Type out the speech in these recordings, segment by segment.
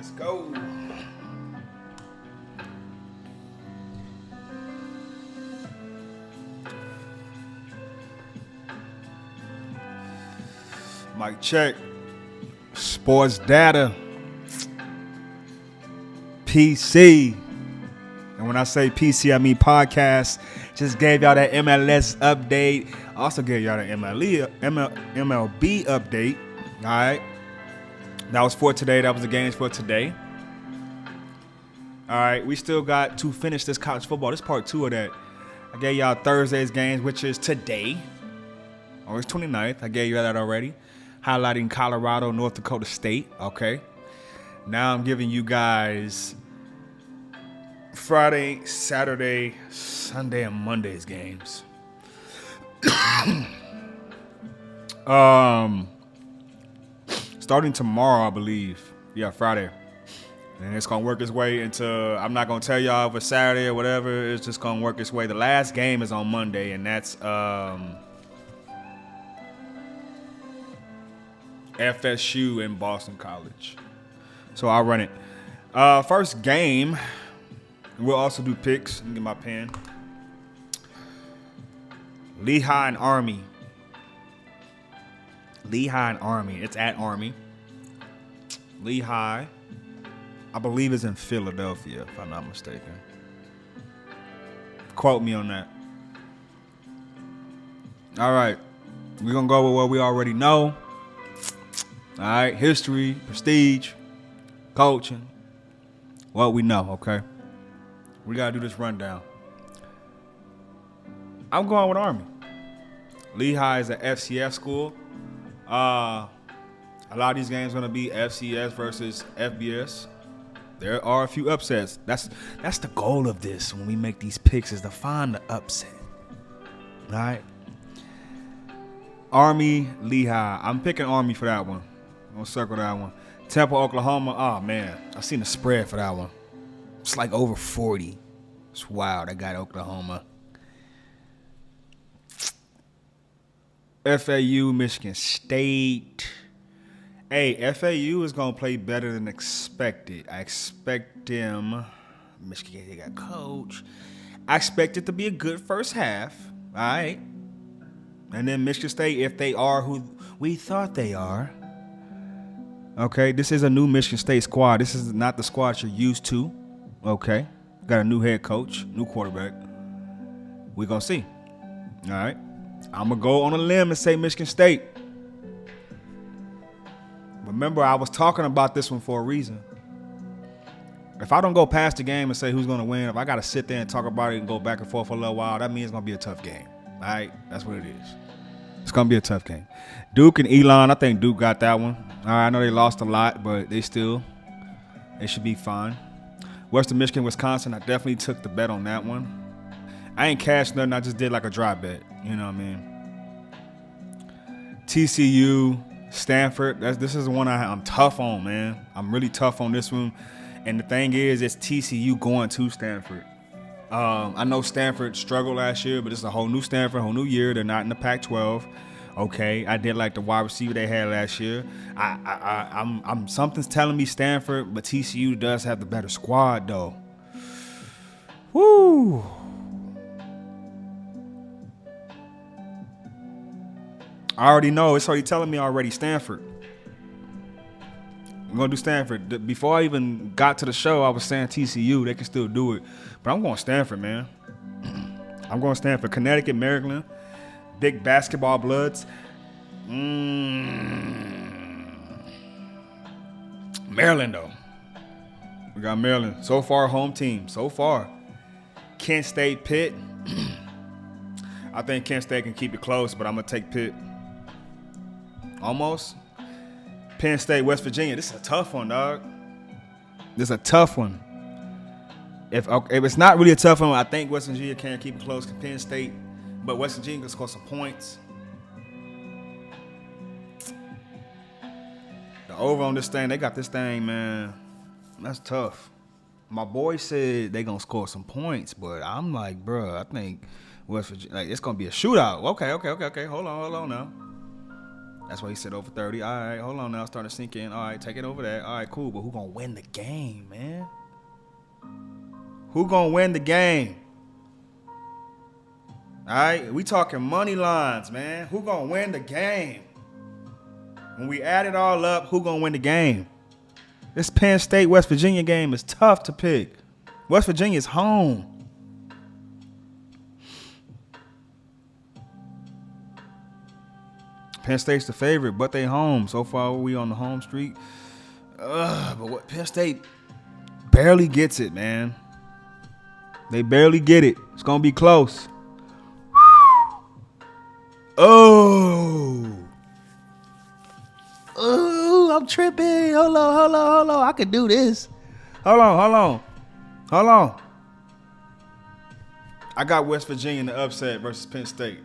Let's go. Mic check. Sports data. PC. And when I say PC, I mean podcast. Just gave y'all that MLS update. Also gave y'all the MLB update. All right. That was for today. That was the games for today. All right. We still got to finish this college football. This part 2 of that. I gave y'all Thursday's games, which is today. August 29th. I gave you that already. Highlighting Colorado, North Dakota State. Okay. Now I'm giving you guys Friday, Saturday, Sunday, and Monday's games. Starting tomorrow, I believe. Yeah, Friday. And it's going to work its way into, I'm not going to tell y'all if it's Saturday or whatever. It's just going to work its way. The last game is on Monday, and that's FSU and Boston College. So I'll run it. First game, we'll also do picks. Let me get my pen. Lehigh and Army. Lehigh and Army. It's at Army. Lehigh, I believe, is in Philadelphia, if I'm not mistaken. Quote me on that. All right. We're going to go with what we already know. All right. History, prestige, coaching, what we know, okay? We got to do this rundown. I'm going with Army. Lehigh is an FCS school. A lot of these games are going to be FCS versus FBS. There are a few upsets. That's the goal of this when we make these picks, is to find the upset. All right? Army, Lehigh. I'm picking Army for that one. I'm going to circle that one. Temple, Oklahoma. Oh, man. I seen the spread for that one. It's like over 40. It's wild. I got Oklahoma. FAU, Michigan State. Hey, FAU is going to play better than expected. I expect them. Michigan, they got coach. I expect it to be a good first half. All right. And then Michigan State, if they are who we thought they are. Okay, this is a new Michigan State squad. This is not the squad you're used to. Okay. Got a new head coach, new quarterback. We're going to see. All right. I'm going to go on a limb and say Michigan State. Remember, I was talking about this one for a reason. If I don't go past the game and say who's going to win, if I got to sit there and talk about it and go back and forth for a little while, that means it's going to be a tough game. All right? That's what it is. It's going to be a tough game. Duke and Elon, I think Duke got that one. All right, I know they lost a lot, but they should be fine. Western Michigan, Wisconsin, I definitely took the bet on that one. I ain't cashed nothing. I just did like a dry bet. You know what I mean? TCU, Stanford. This is the one I'm tough on, man. I'm really tough on this one. And the thing is, it's TCU going to Stanford. I know Stanford struggled last year, but it's a whole new Stanford, whole new year. They're not in the Pac-12. Okay, I did like the wide receiver they had last year. I'm something's telling me Stanford, but TCU does have the better squad though. Woo! I already know. It's already telling me already. Stanford. I'm going to do Stanford. Before I even got to the show, I was saying TCU. They can still do it. But I'm going Stanford, man. I'm going Stanford. Connecticut, Maryland. Big basketball bloods. Maryland, though. We got Maryland. So far, home team. So far. Kent State, Pitt. I think Kent State can keep it close, but I'm going to take Pitt. Almost. Penn State, West Virginia. This is a tough one, dog. This is a tough one. If it's not really a tough one, I think West Virginia can keep it close to Penn State, but West Virginia can score some points. The over on this thing, they got this thing, man. That's tough. My boy said they gonna score some points, but I'm like, bro, I think West Virginia, like, it's gonna be a shootout. Okay. Hold on now. That's why he said over 30. All right, hold on now. Starting to sink in. All right, take it over that. All right, cool. But who gonna win the game, man? Who gonna win the game? All right, we talking money lines, man. Who gonna win the game? When we add it all up, who gonna win the game? This Penn State West Virginia game is tough to pick. West Virginia's home. Penn State's the favorite, but they home. So far, we on the home streak. But what Penn State barely gets it, man. They barely get it. It's gonna be close. Oh, I'm tripping. Hold on. I can do this. Hold on. I got West Virginia in the upset versus Penn State.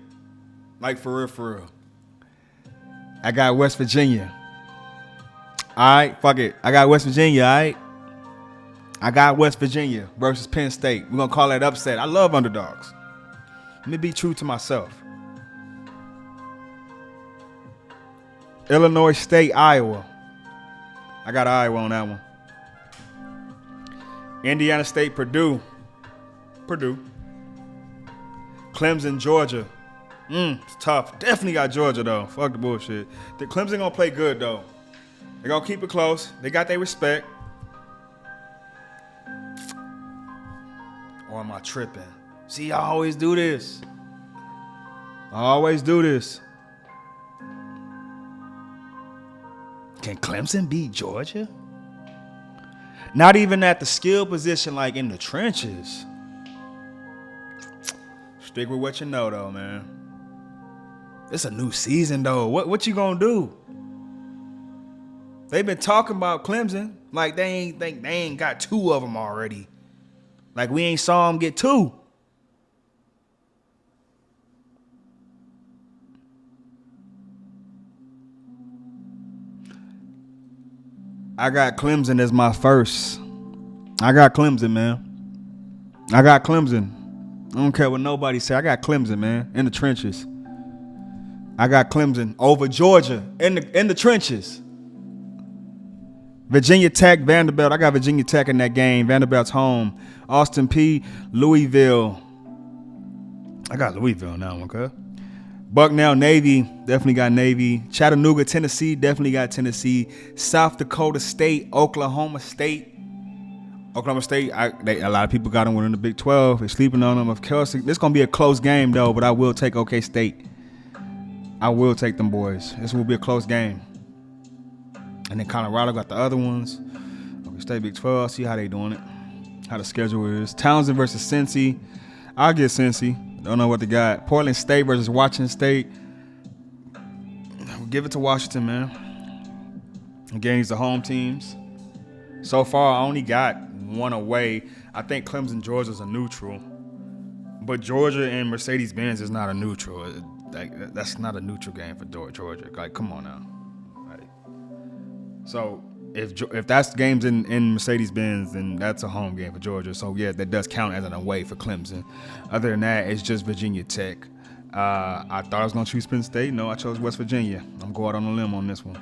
Like, for real. I got West Virginia. All right, fuck it. I got West Virginia, all right? I got West Virginia versus Penn State. We're going to call that upset. I love underdogs. Let me be true to myself. Illinois State, Iowa. I got Iowa on that one. Indiana State, Purdue. Clemson, Georgia. It's tough. Definitely got Georgia, though. Fuck the bullshit. The Clemson gonna play good, though. They're gonna keep it close. They got their respect. Or am I tripping? See, I always do this. Can Clemson beat Georgia? Not even at the skill position, like in the trenches. Stick with what you know, though, man. It's a new season, though. What you gonna do? They've been talking about Clemson like they ain't got two of them already. Like we ain't saw them get two. I got Clemson as my first. I got Clemson, man. I don't care what nobody say. I got Clemson, man, in the trenches. I got Clemson over Georgia in the trenches. Virginia Tech, Vanderbilt. I got Virginia Tech in that game. Vanderbilt's home. Austin P, Louisville. I got Louisville on that one, okay? Bucknell, Navy. Definitely got Navy. Chattanooga, Tennessee. Definitely got Tennessee. South Dakota State, Oklahoma State. A lot of people got them winning the Big 12. They're sleeping on them. Of course, this is going to be a close game, though, but I will take OK State. I will take them boys. This will be a close game. And then Colorado got the other ones. OK State, Big 12. See how they doing it. How the schedule is. Townsend versus Cincy. I'll get Cincy. Don't know what they got. Portland State versus Washington State. We'll give it to Washington, man. Again, these are home teams. So far, I only got one away. I think Clemson, Georgia's a neutral. But Georgia and Mercedes-Benz is not a neutral. That's not a neutral game for Georgia. Like, come on now. Like, so if that's games in Mercedes-Benz, then that's a home game for Georgia. So yeah, that does count as an away for Clemson. Other than that, it's just Virginia Tech. I thought I was gonna choose Penn State. No, I chose West Virginia. I'm going out on a limb on this one.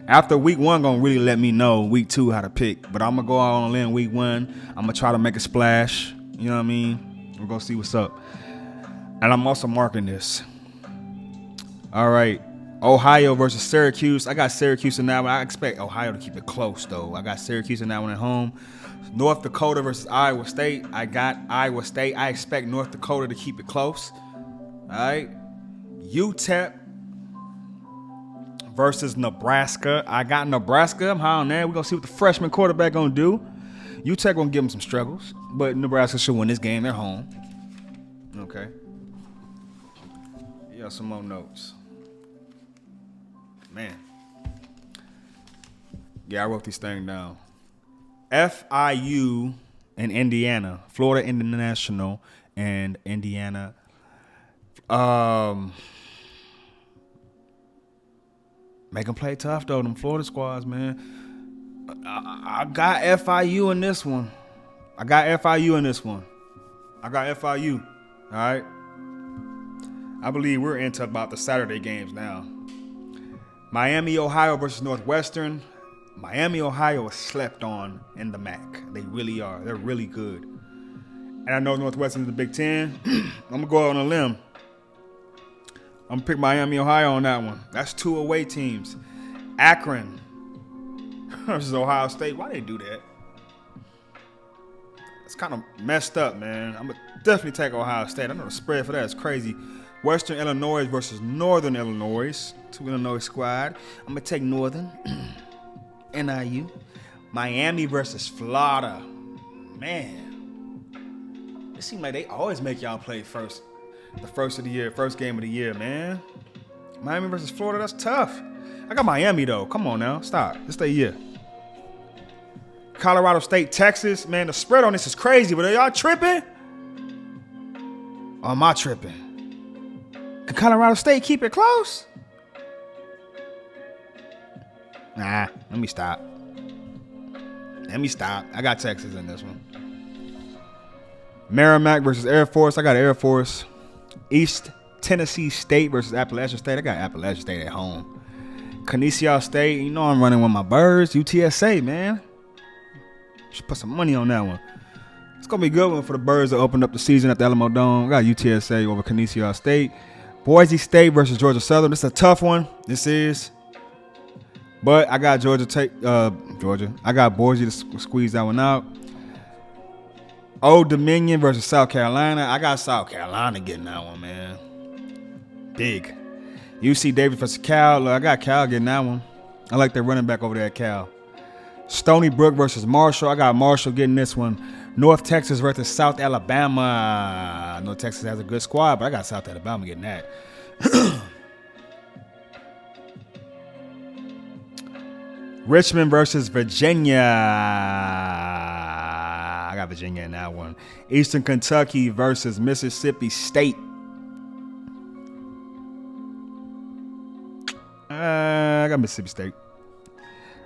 After week one, gonna really let me know week two how to pick. But I'm gonna go out on a limb week one. I'm gonna try to make a splash. You know what I mean? We're gonna see what's up. And I'm also marking this. All right. Ohio versus Syracuse. I got Syracuse in that one. I expect Ohio to keep it close, though. I got Syracuse in that one at home. North Dakota versus Iowa State. I got Iowa State. I expect North Dakota to keep it close. All right. UTEP versus Nebraska. I got Nebraska. I'm high on that. We're going to see what the freshman quarterback going to do. UTEP going to give them some struggles, but Nebraska should win this game. They're home. Okay. Yeah, some more notes. Man. Yeah, I wrote these things down. FIU and Indiana. Florida International and Indiana. Make them play tough, though, them Florida squads, man. I got FIU in this one. I got FIU. All right? I believe we're into about the Saturday games now. Miami, Ohio versus Northwestern. Miami, Ohio is slept on in the MAC. They really are. They're really good. And I know Northwestern is the Big Ten. I'm going to go out on a limb. I'm going to pick Miami, Ohio on that one. That's 2 away teams. Akron versus Ohio State. Why they do that? It's kind of messed up, man. I'm going to definitely take Ohio State. I know the spread for that is crazy. Western Illinois versus Northern Illinois. 2 Illinois squad. I'm going to take Northern. NIU. Miami versus Florida. Man. It seems like they always make y'all play first. The first of the year. First game of the year, man. Miami versus Florida. That's tough. I got Miami, though. Come on now. Stop. This the year. Colorado State, Texas. Man, the spread on this is crazy. But are y'all tripping? Or am I tripping? Can Colorado State keep it close? Nah, let me stop. I got Texas in this one. Merrimack versus Air Force. I got Air Force. East Tennessee State versus Appalachian State. I got Appalachian State at home. Canisius State. You know I'm running with my birds. UTSA, man. Should put some money on that one. It's going to be a good one for the birds that opened up the season at the Alamo Dome. I got UTSA over Canisius State. Boise State versus Georgia Southern. This is a tough one. This is. But I got Georgia. I got Boise to squeeze that one out. Old Dominion versus South Carolina. I got South Carolina getting that one, man. Big. UC Davis versus Cal. Look, I got Cal getting that one. I like their running back over there at Cal. Stony Brook versus Marshall. I got Marshall getting this one. North Texas versus South Alabama. North Texas has a good squad, but I got South Alabama getting that. Richmond versus Virginia. I got Virginia in that one. Eastern Kentucky versus Mississippi State. I got Mississippi State.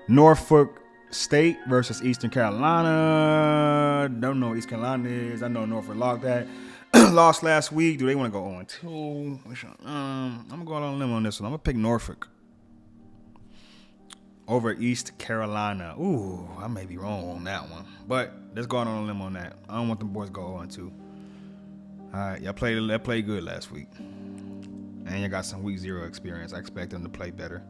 Norfolk State versus Eastern Carolina. Don't know what East Carolina is. I know Norfolk lost that. Lost last week. Do they want to go 0-2? I'm going to go on a limb on this one. I'm going to pick Norfolk over East Carolina. Ooh, I may be wrong on that one. But let's go on a limb on that. I don't want them boys to go 0-2. All right, y'all played good last week. And you got some week 0 experience. I expect them to play better.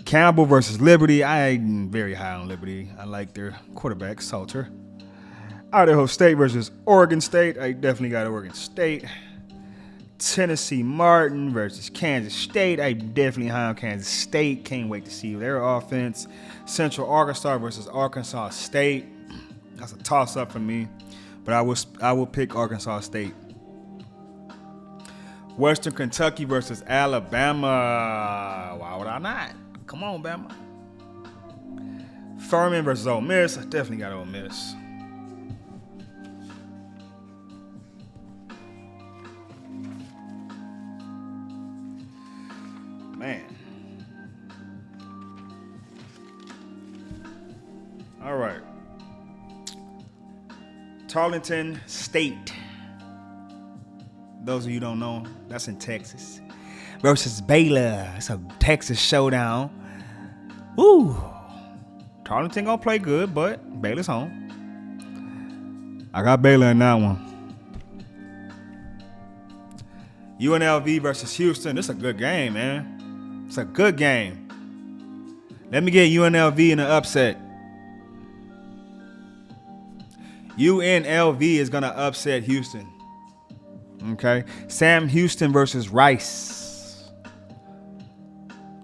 Campbell versus Liberty. I'm very high on Liberty. I like their quarterback, Salter. Idaho State versus Oregon State. I definitely got Oregon State. Tennessee Martin versus Kansas State. I definitely high on Kansas State. Can't wait to see their offense. Central Arkansas versus Arkansas State. That's a toss-up for me. But I will pick Arkansas State. Western Kentucky versus Alabama. Why would I not? Come on, Bama. Furman versus Ole Miss. I definitely got Ole Miss. Man. All right. Tarleton State. Those of you who don't know, that's in Texas. Versus Baylor. It's a Texas showdown. Woo. Tarleton gonna play good, but Baylor's home. I got Baylor in that one. UNLV versus Houston. This is a good game, man. It's a good game. Let me get UNLV in an upset. UNLV is gonna upset Houston. Okay. Sam Houston versus Rice.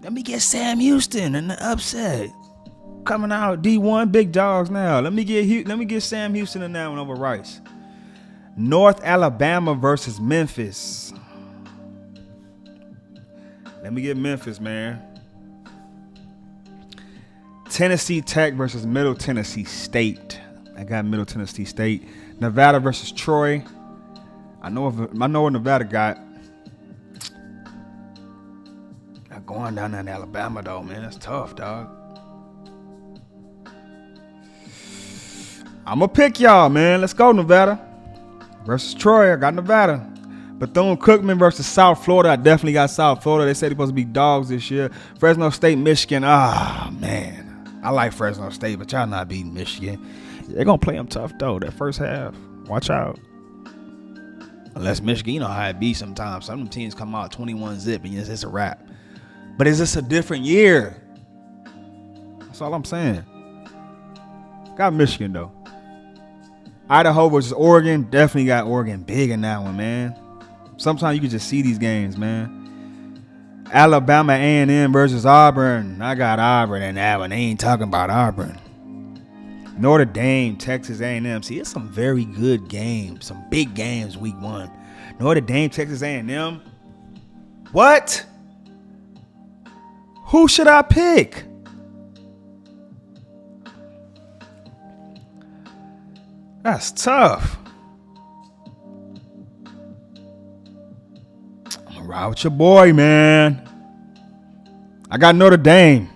Let me get Sam Houston in the upset. Coming out D1 big dogs now. Let me get Sam Houston in that one over Rice. North Alabama versus Memphis. Let me get Memphis, man. Tennessee Tech versus Middle Tennessee State. I got Middle Tennessee State. Nevada versus Troy. I know what Nevada got. Not going down there in Alabama, though, man. That's tough, dog. I'm going to pick y'all, man. Let's go, Nevada. Versus Troy. I got Nevada. Bethune-Cookman versus South Florida. I definitely got South Florida. They said they're supposed to be dogs this year. Fresno State, Michigan. Man. I like Fresno State, but y'all not beating Michigan. They're going to play them tough, though, that first half. Watch out. Unless Michigan, you know how it be sometimes. Some of them teams come out 21-zip, and it's a wrap. But is this a different year? That's all I'm saying. Got Michigan, though. Idaho versus Oregon. Definitely got Oregon big in that one, man. Sometimes you can just see these games, man. Alabama A&M versus Auburn. I got Auburn in that one. They ain't talking about Auburn. Notre Dame, Texas A&M. See, it's some very good games. Some big games week 1. Notre Dame, Texas A&M. What? Who should I pick? That's tough. I'm gonna ride with your boy, man. I got Notre Dame.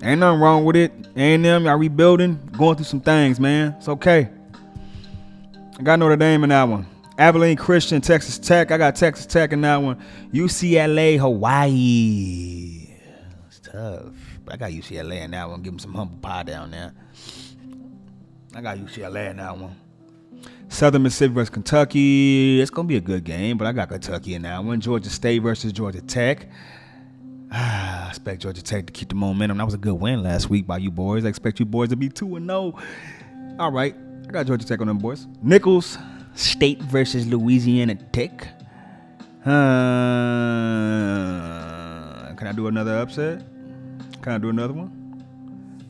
Ain't nothing wrong with it. A&M, y'all rebuilding, going through some things, man. It's okay. I got Notre Dame in that one. Abilene Christian, Texas Tech. I got Texas Tech in that one. UCLA, Hawaii. It's tough. But I got UCLA in that one. Give them some humble pie down there. I got UCLA in that one. Southern Mississippi versus Kentucky. It's going to be a good game, but I got Kentucky in that one. Georgia State versus Georgia Tech. I expect Georgia Tech to keep the momentum. That was a good win last week by you boys. I expect you boys to be 2-0. All right. I got Georgia Tech on them boys. Nicholls State versus Louisiana Tech. Can I do another upset? Can I do another one?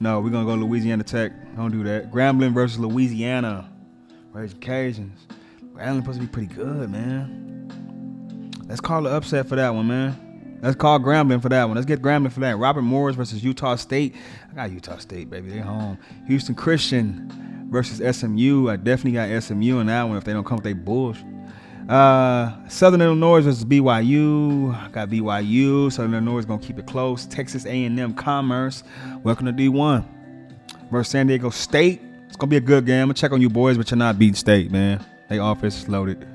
No, we're going to go Louisiana Tech. Don't do that. Grambling versus Louisiana. Raging Cajuns. Grambling supposed to be pretty good, man. Let's call the upset for that one, man. Let's call Grambling for that one. Let's get Grambling for that. Robert Morris versus Utah State. I got Utah State, baby. They home. Houston Christian versus SMU. I definitely got SMU in that one if they don't come with their bullshit. Southern Illinois versus BYU. I got BYU. Southern Illinois is going to keep it close. Texas A&M Commerce. Welcome to D1. Versus San Diego State. It's going to be a good game. I'm going to check on you boys, but you're not beating State, man. They offense is loaded.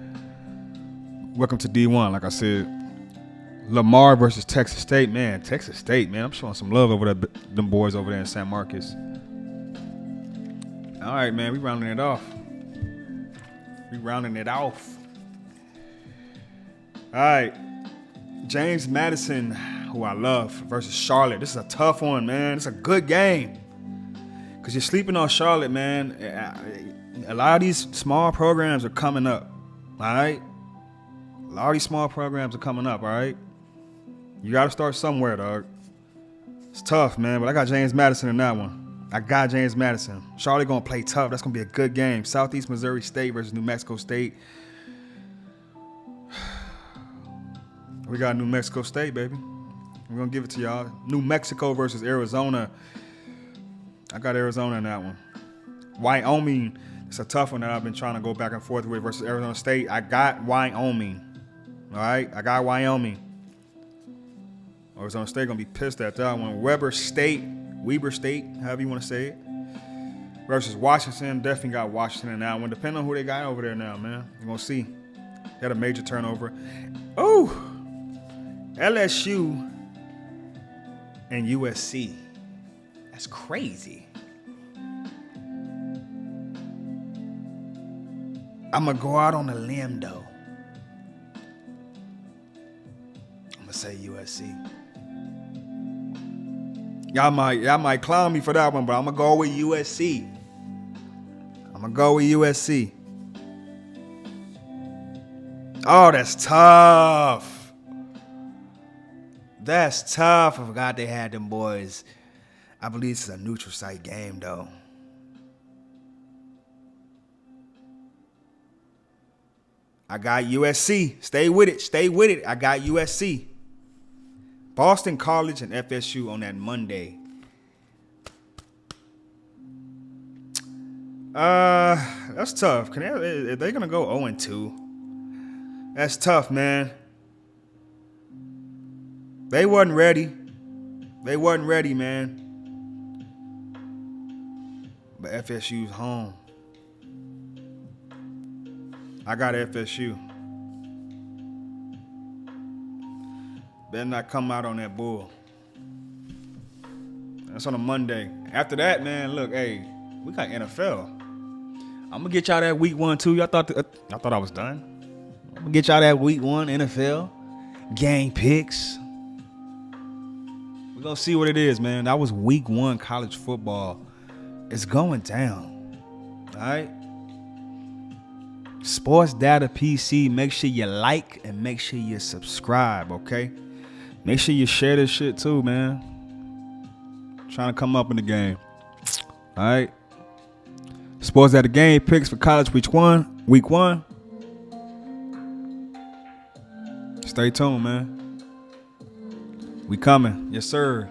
Welcome to D1, like I said. Lamar versus Texas State. Man, Texas State, man. I'm showing some love over them boys over there in San Marcos. All right, man. We rounding it off. All right. James Madison, who I love, versus Charlotte. This is a tough one, man. It's a good game. Because you're sleeping on Charlotte, man. A lot of these small programs are coming up. All right? A lot of these small programs are coming up, all right? You got to start somewhere, dog. It's tough, man, but I got James Madison in that one. I got James Madison. Charlotte going to play tough. That's going to be a good game. Southeast Missouri State versus New Mexico State. We got New Mexico State, baby. We're going to give it to y'all. New Mexico versus Arizona. I got Arizona in that one. Wyoming. It's a tough one that I've been trying to go back and forth with versus Arizona State. I got Wyoming. All right? I got Wyoming. Arizona State going to be pissed at that one. Weber State, however you want to say it, versus Washington. Definitely got Washington in that one. Depending on who they got over there now, man. You're going to see. They had a major turnover. Oh! LSU and USC. That's crazy. I'm going to go out on a limb, though. I'm going to say USC. Y'all might clown me for that one, but I'm going to go with USC. Oh, that's tough. That's tough. I forgot they had them boys. I believe it's a neutral site game, though. I got USC. Stay with it. I got USC. Boston College and FSU on that Monday. That's tough. Are they gonna go 0-2? That's tough, man. They wasn't ready, man. But FSU's home. I got FSU. Better not come out on that bull. That's on a Monday. After that, man, look, hey, we got NFL. I'm gonna get y'all that week 1 too. Y'all thought I was done. I'm gonna get y'all that week 1 NFL game picks. We're gonna see what it is, man. That was week 1 college football. It's going down. All right. Sports Data PC. Make sure you like and make sure you subscribe. Okay. Make sure you share this shit too, man. Trying to come up in the game. All right. Sports Data game picks for college week 1. Week 1. Stay tuned, man. We coming. Yes, sir.